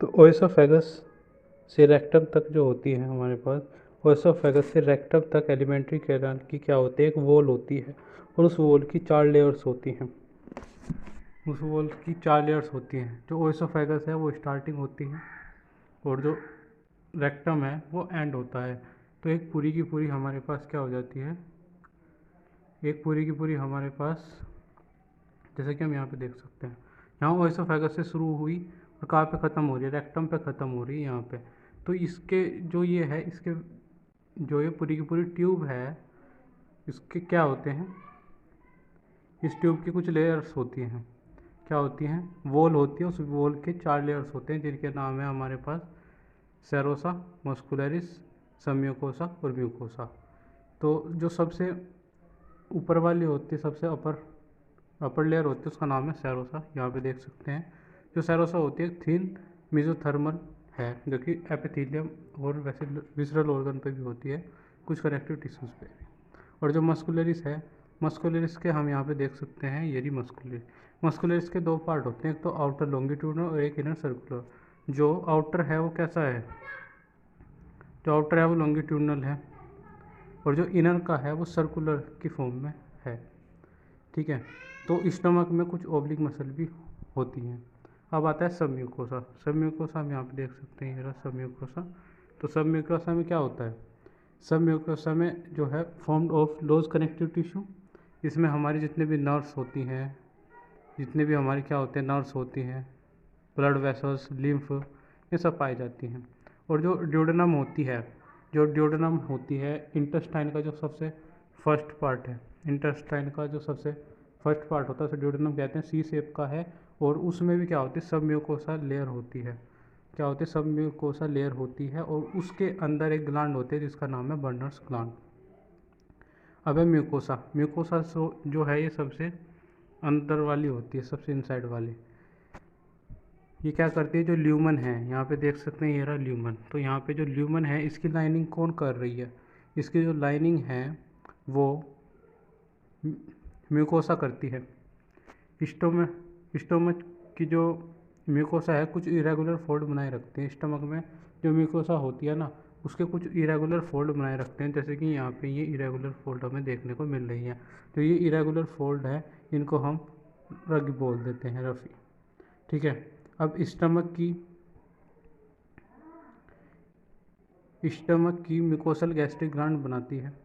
तो ओएसोफेगस से रेक्टम तक जो होती है हमारे पास, ओएसोफेगस से रेक्टम तक एलिमेंट्री कैनाल की क्या होती है, एक वॉल होती है और उस वॉल की 4 लेयर्स होती हैं। उस वॉल की 4 लेयर्स होती हैं। जो ओएसोफेगस है वो स्टार्टिंग होती है और जो रेक्टम है वो एंड होता है। तो एक पूरी की पूरी हमारे पास क्या हो जाती है, एक पूरी की पूरी हमारे पास, जैसे कि हम यहाँ पे देख सकते हैं, यहाँ ओएसोफेगस से शुरू हुई और कहाँ पे ख़त्म हो रही है, रेक्टम पे ख़त्म हो रही है यहाँ पे। तो इसके जो ये है, इसके जो ये पूरी की पूरी ट्यूब है, इसके क्या होते हैं, इस ट्यूब की कुछ लेयर्स होती हैं। क्या होती हैं, वॉल होती है, उस वॉल के 4 लेयर्स होते हैं जिनके नाम है हमारे पास सेरोसा, मस्कुलरिस, सबम्यूकोसा और म्यूकोसा। तो जो सबसे ऊपर वाली होती है, सबसे अपर लेयर होती है, उसका नाम है सेरोसा। यहाँ पे देख सकते हैं जो सेरोसा होती है थिन मेसोथर्मल है, जो कि एपिथेलियम और वैसे विसरल ऑर्गन पे भी होती है, कुछ कनेक्टिव टिश्यूज़ पे। और जो मस्कुलरिस है, मस्कुलरिस के हम यहाँ पे देख सकते हैं, ये रही मस्कुलरिस। मस्कुलरिस के 2 पार्ट होते हैं, एक तो आउटर लॉन्गिट्यूडनल और एक इनर सर्कुलर। जो आउटर है वो कैसा है, जो आउटर है वो लॉन्गिट्यूडनल है और जो इनर का है वो सर्कुलर की फॉर्म में है। ठीक है, तो स्टमक में कुछ ओब्लिक मसल भी होती हैं। अब आता है सब म्यूकोसा। सब म्यूकोसा हम यहाँ पे देख सकते हैं, ये रहा सब म्यूकोसा। तो सब म्यूकोसा में क्या होता है, सब म्यूकोसा में जो है formed of loose connective tissue. इसमें हमारी जितने भी नर्व्स होती हैं, जितने भी हमारी क्या होते हैं, नर्व्स होती हैं, ब्लड वेसल्स, लिम्फ, ये सब पाई जाती हैं। और जो ड्यूडेनम होती है, जो ड्यूडेनम होती है इंटेस्टाइन का जो सबसे फर्स्ट पार्ट है, इंटेस्टाइन का जो सबसे फर्स्ट पार्ट होता है उसे ड्यूडेनम कहते हैं, सी शेप का है। और उसमें भी क्या होती है, सब म्यूकोसा लेयर होती है। क्या होती है, सब म्यूकोसा लेयर होती है और उसके अंदर एक ग्लैंड होती है जिसका नाम है बर्नर्स ग्लैंड। अब है म्यूकोसा। म्यूकोसा जो है ये सबसे अंदर वाली होती है, सबसे इनसाइड वाली। ये क्या करती है, जो ल्यूमन है, यहाँ पे देख सकते हैं ये रहा ल्यूमन। तो यहाँ पे जो ल्यूमन है इसकी लाइनिंग कौन कर रही है, इसकी जो लाइनिंग है वो म्यूकोसा करती है। स्टोमक की जो म्यूकोसा है कुछ इरेगुलर फोल्ड बनाए रखते हैं। स्टमक में जो म्यूकोसा होती है ना, उसके कुछ इरेगुलर फोल्ड बनाए रखते हैं, जैसे कि यहाँ पे ये इरेगुलर फोल्ड हमें देखने को मिल रही है। तो ये इरेगुलर फोल्ड है, इनको हम रग बोल देते हैं, रफ़ी। ठीक है, अब स्टमक की म्यूकोसल गैस्ट्रिक ग्लैंड बनाती है।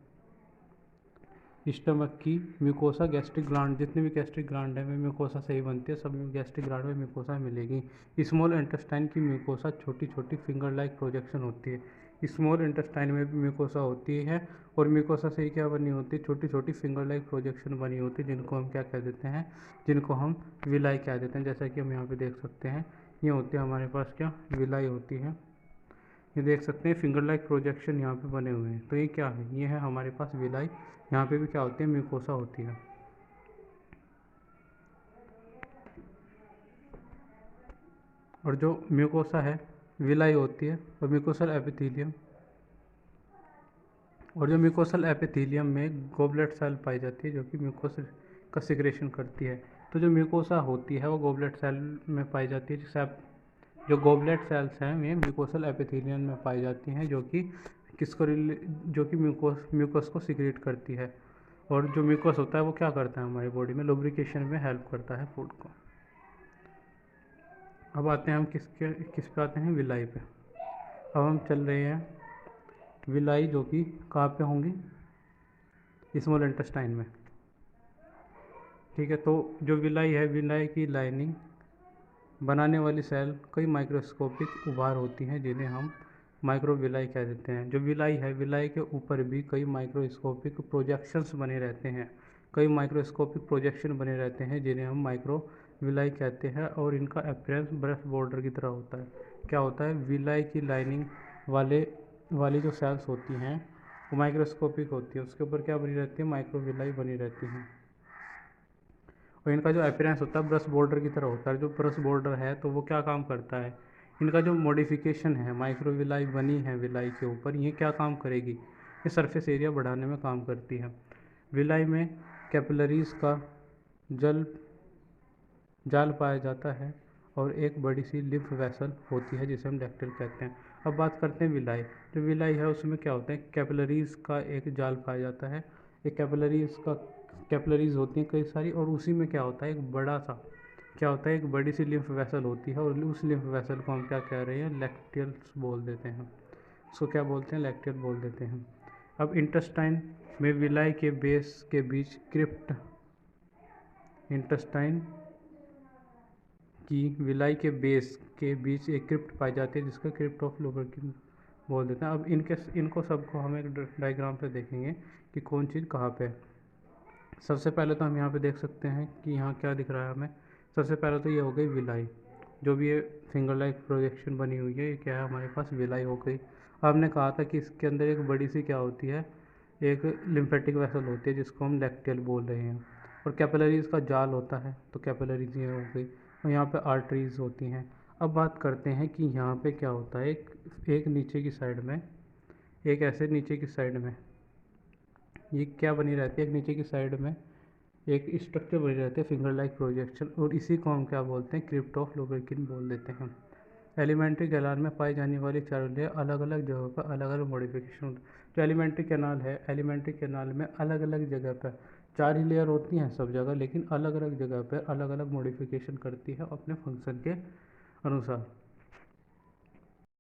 स्टमक की म्यूकोसा गैस्ट्रिक ग्लैंड, जितनी भी गैस्ट्रिक ग्लैंड है वे म्यूकोसा से ही बनती है, सब गैस्ट्रिक ग्लैंड में म्यूकोसा मिलेगी। स्मॉल इंटेस्टाइन की म्यूकोसा छोटी छोटी फिंगर लाइक प्रोजेक्शन होती है। स्मॉल इंटेस्टाइन में भी म्यूकोसा होती है और म्यूकोसा से ही क्या बनी होती है, छोटी छोटी फिंगर लाइक प्रोजेक्शन बनी होती है, जिनको हम क्या कह देते हैं, जिनको हम विलाई कह देते हैं। जैसा कि हम यहाँ पे देख सकते हैं, ये होती है हमारे पास क्या, विलाई होती है। ये देख सकते हैं फिंगर लाइक प्रोजेक्शन यहाँ पे बने हुए हैं। तो ये क्या है, ये है हमारे पास विलाई। यहाँ पे भी क्या होती है, म्यूकोसा होती है। और जो म्यूकोसा है विलाई होती है और म्यूकोसल एपिथेलियम, और जो म्यूकोसल एपिथेलियम में गोबलेट सेल पाई जाती है जो कि म्यूकोस का सिक्रेशन करती है। तो जो म्यूकोसा होती है वो गोबलेट सेल में पाई जाती है, जिससे जो गोबलेट सेल्स हैं वे म्यूकोसल एपिथेलियम में पाई जाती हैं, जो कि जो कि म्यूकोस को सिक्रेट करती है। और जो म्यूकोस होता है वो क्या करता है, हमारी बॉडी में लुब्रिकेशन में हेल्प करता है फूड को। अब आते हैं हम किस पे आते हैं, विलाई पे। अब हम चल रहे हैं विलाई, जो कि कहाँ पे होंगी, स्मॉल इंटेस्टाइन में। ठीक है, तो जो विलाई है, विलाई की लाइनिंग बनाने वाली सेल कई माइक्रोस्कोपिक उभार होती हैं जिन्हें हम माइक्रोविलाई कह देते हैं। जो विलाई है, विलाई के ऊपर भी कई माइक्रोस्कोपिक प्रोजेक्शंस बने रहते हैं, कई माइक्रोस्कोपिक प्रोजेक्शन बने रहते हैं जिन्हें हम माइक्रोविलाई कहते हैं। और इनका अपीयरेंस ब्रश बॉर्डर की तरह होता है। क्या होता है, विलाई की लाइनिंग वाली जो सेल्स होती हैं वो माइक्रोस्कोपिक होती है, उसके ऊपर क्या बनी रहती है, माइक्रोविलाई बनी रहती हैं। और इनका जो अपीयरेंस होता है ब्रश बॉर्डर की तरह होता है। जो ब्रश बॉर्डर है तो वो क्या काम करता है, इनका जो मॉडिफिकेशन है, माइक्रोविलाई बनी है विलाई के ऊपर, ये क्या काम करेगी, ये सरफेस एरिया बढ़ाने में काम करती है। विलाई में कैपिलरीज का जाल पाया जाता है और एक बड़ी सी लिम्फ वेसल होती है जिसे हम लेक्टियल कहते हैं। अब बात करते हैं विलाई। जो विलाई है उसमें क्या होता है, कैपिलरीज़ का एक जाल पाया जाता है। एक कैपिलरीज़ होती हैं कई सारी, और उसी में क्या होता है, एक बड़ा सा क्या होता है, एक बड़ी सी लिम्फ वेसल होती है, और उस लिम्फ वेसल को हम क्या कह रहे हैं, लेक्टियल्स बोल देते हैं। उसको क्या बोलते हैं, लेक्टियल बोल देते हैं। अब इंटेस्टाइन में विलाई के बेस के बीच इंटेस्टाइन की विलाई के बेस के बीच एक क्रिप्ट पाई जाती है जिसका क्रिप्ट ऑफ लुबर्किन बोल देते हैं। अब इनको सबको हम एक डायग्राम से देखेंगे कि कौन चीज़ कहाँ पे है। सबसे पहले तो हम यहाँ पे देख सकते हैं कि यहाँ क्या दिख रहा है हमें। सबसे पहले तो ये हो गई विलाई, जो भी ये फिंगर लाइक प्रोजेक्शन बनी हुई है, ये क्या है, हमारे पास विलाई हो गई। हमने कहा था कि इसके अंदर एक बड़ी सी क्या होती है, एक लिम्फेटिक वेसल होती है जिसको हम लेक्टियल बोल रहे हैं, और कैपिलरीज़ का जाल होता है, तो कैपिलरीज ये हो गई, और यहाँ पे आर्टरीज होती हैं। अब बात करते हैं कि यहाँ पे क्या होता है, एक नीचे की साइड में, एक ऐसे नीचे की साइड में ये क्या बनी रहती है, एक नीचे की साइड में एक स्ट्रक्चर बनी रहती है फिंगर लाइक प्रोजेक्शन, और इसी को हम क्या बोलते हैं, क्रिप्ट ऑफ लुबर्किन बोल देते हैं। एलिमेंट्री कैनाल में पाई जाने वाली चारों लेयर अलग अलग जगह पर अलग अलग मॉडिफिकेशन। जो एलिमेंट्री कैनाल है, एलिमेंट्री कैनाल में अलग अलग जगह पर 4 ही लेयर होती हैं सब जगह, लेकिन अलग अलग जगह पर अलग अलग मॉडिफिकेशन करती है अपने फंक्शन के अनुसार।